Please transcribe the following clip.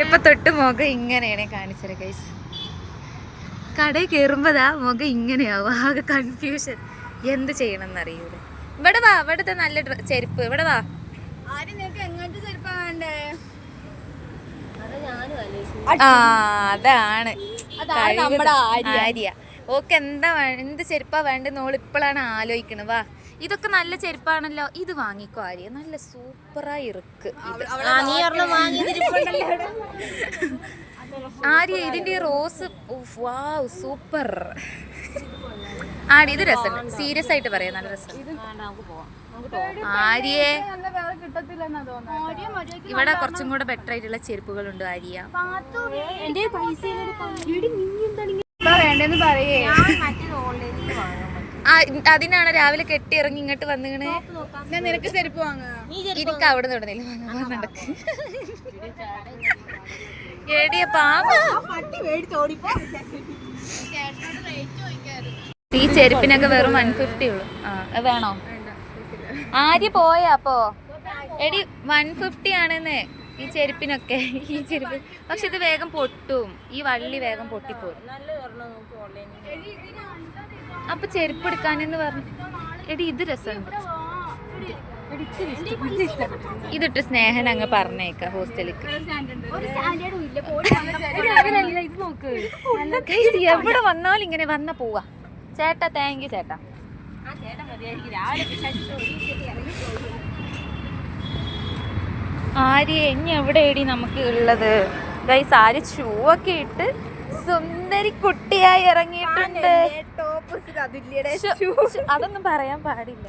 ഇപ്പൊ തൊട്ട് മുഖം ഇങ്ങനെയാണ് കാണിച്ചത് ഗൈസ്. കടയിൽ കയറുമ്പോഴാ മുഖം ഇങ്ങനെയാവും. ആകെ കൺഫ്യൂഷൻ, എന്ത് ചെയ്യണം എന്നറിയൂല. ഇവിടെ വാ, ഇവിടുത്തെ നല്ല ചെരുപ്പ് ഇവിടെ വാ. അതാണ് ആര്യ. ഓക്ക് എന്താ എന്ത് ചെരുപ്പാ വേണ്ടെന്ന് ഓള് ഇപ്പോഴാണ് ആലോചിക്കണത്. വാ, ഇതൊക്കെ നല്ല ചെരുപ്പാണല്ലോ, ഇത് വാങ്ങിക്കോ ആര്യ, നല്ല സൂപ്പറായി ഇറുക്ക്. ആര്യ ഇതിന്റെ റോസ് വാവ് സൂപ്പർ ആര്യ, ഇത് രസമുണ്ട്. സീരിയസ് ആയിട്ട് പറയാം, നല്ല രസം. ആര്യേ ഇവിടെ കുറച്ചും കൂടെ ബെറ്റർ ആയിട്ടുള്ള ചെരുപ്പുകളുണ്ട് ആര്യ. അതിനാണ് രാവിലെ കെട്ടി ഇറങ്ങി ഇങ്ങോട്ട് വന്നിങ്ങനെ. നിനക്ക് ചെരുപ്പ് വാങ്ങുക, എനിക്ക് അവിടെ തുടങ്ങില്ല. ഈ ചെരുപ്പിനൊക്കെ വെറും 150 ഉള്ളു. വേണോ ആര്യ പോയാ അപ്പോ? എടി 150 ആണെന്ന് ഈ ചെരുപ്പിനൊക്കെ. ഈ ചെരുപ്പ് പക്ഷെ ഇത് വേഗം പൊട്ടും, ഈ വള്ളി വേഗം പൊട്ടിപ്പോവും. അപ്പൊ ചെരുപ്പ് എടുക്കാനെന്ന് പറഞ്ഞു. എടി ഇത് രസമുണ്ട്, ഇതിട്ട് സ്നേഹൻ അങ്ങ് പറഞ്ഞേക്ക ഹോസ്റ്റലിക്ക്. എവിടെ വന്നാലും ഇങ്ങനെ വന്ന പോവാ. ചേട്ടാ താങ്ക് യു ചേട്ടാ. ആര്യ ഇനി എവിടെയാടി നമുക്ക് ഉള്ളത് ഗൈസ്? ആര്യ ഷൂ ഒക്കെ ഇട്ട് സുന്ദരി കുട്ടിയായി ഇറങ്ങിയിട്ടുണ്ട്. അതൊന്നും പറയാൻ പാടില്ല.